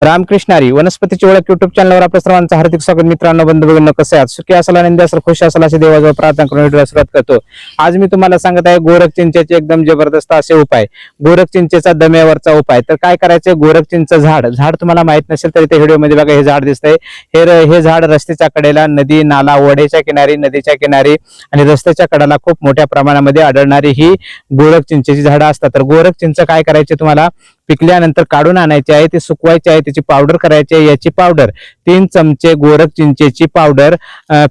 रामकृष्णारी वनस्पतीची ओळख युट्यूब चॅनलवर आपल्या सर्वांचं हार्दिक स्वागत। मित्रांनो, बंधू भगिनींनो, कसे आहात? सुखी असाल, आनंदी असाल, खुश असाल अशी देवाजवळ प्रार्थना करून व्हिडिओला सुरुवात करतो। आज मी तुम्हाला सांगत आहे गोरख चिंचेचे एकदम जबरदस्त असे उपाय, गोरख चिंचेचा दम्यावरचा उपाय। तर काय करायचं, गोरख चिंच झाड तुम्हाला माहित नसेल तर इथे व्हिडिओ मध्ये बघा, हे झाड दिसतंय। हे झाड रस्त्याच्या कडेला, नदी नाला ओढ्याच्या किनारी, नदीच्या किनारी आणि रस्त्याच्या कडेला खूप मोठ्या प्रमाणामध्ये आढळणारी ही गोरख चिंचेची झाडं असतात। तर गोरख चिंच काय करायचे, तुम्हाला पिकल्यानंतर काढून आणायचे आहे, ते सुकवायचे आहे, त्याची पावडर करायची आहे। याची पावडर 3 चमचे गोरख चिंचेची पावडर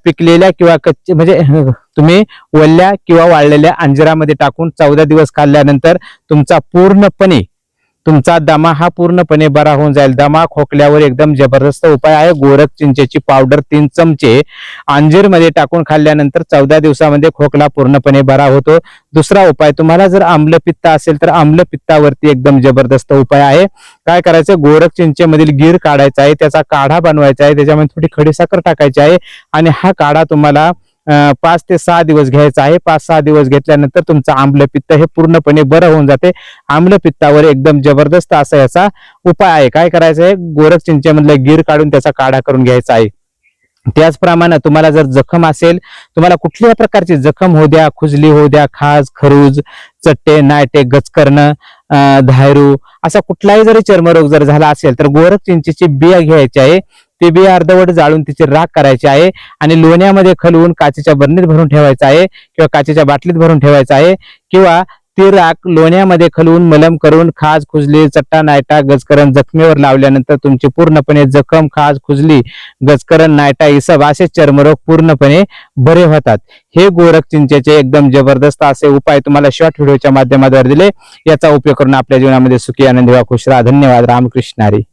पिकलेल्या किंवा कच्चे म्हणजे तुम्ही वल्ल्या किंवा वाळलेल्या अंजिरामध्ये टाकून 14 दिवस खाल्ल्यानंतर तुमचा दमा हा पूर्णपणे बरा होऊन जाईल। दमा खोकल्यावर एकदम जबरदस्त उपाय आहे। गोरख चिंचेची पावडर 3 चमचे अंजीर मध्ये टाकून खाल्ल्यानंतर 14 दिवसामध्ये खोकला पूर्णपणे बरा होतो। दुसरा उपाय, तुम्हाला जर आम्लपित्त असेल तर आम्लपित्तावरती एकदम जबरदस्त उपाय आहे। काय करायचं, गोरख चिंचेमधील गिर काढायचा आहे, त्याचा काढा बनवायचा आहे, त्याच्यामध्ये थोडी खडीसाखर टाकायची आहे आणि हा काढा तुम्हाला 5 ते 6 दिवस घ्यायचा आहे। 5-6 दिवस घेतल्यानंतर तुमचं आम्लपित्त हे पूर्णपणे बरं होऊन जाते। आम्लपित्तावर एकदम जबरदस्त असा याचा उपाय आहे। काय करायचं आहे, गोरख चिंचेमधलं गिर काढून त्याचा काढा करून घ्यायचा आहे। त्याचप्रमाणे तुम्हाला जर जखम असेल, तुम्हाला कुठल्याही प्रकारची जखम होऊ द्या, खुजली होऊ द्या, खाज, खरूज, चट्टे, नायटे, गचकरणं, धायरू, असा कुठलाही जरी चर्मरोग जर झाला असेल तर गोरख चिंचेची बिया घ्यायची आहे। ती बिया अर्धवट जाळून तिची राख करायची आहे आणि लोण्यामध्ये खलवून काचेच्या बरणीत भरून ठेवायचं आहे किंवा काचेच्या बाटलीत भरून ठेवायचं आहे, किंवा ती राख लोण्यामध्ये खलवून मलम करून खाज, खुजली, चट्टा, नायटा, गजकरण जखमेवर लावल्यानंतर तुमची पूर्णपणे जखम, खाज, खुजली, गजकरण, नायटा, इसब असे चर्मरोग पूर्णपणे बरे होतात। हे गोरख चिंचेचे एकदम जबरदस्त असे उपाय तुम्हाला शॉर्ट व्हिडिओच्या माध्यमाद्वारे दिले। याचा उपयोग करून आपल्या जीवनामध्ये सुखी, आनंदी व खुश राहा। धन्यवाद। रामकृष्णारी।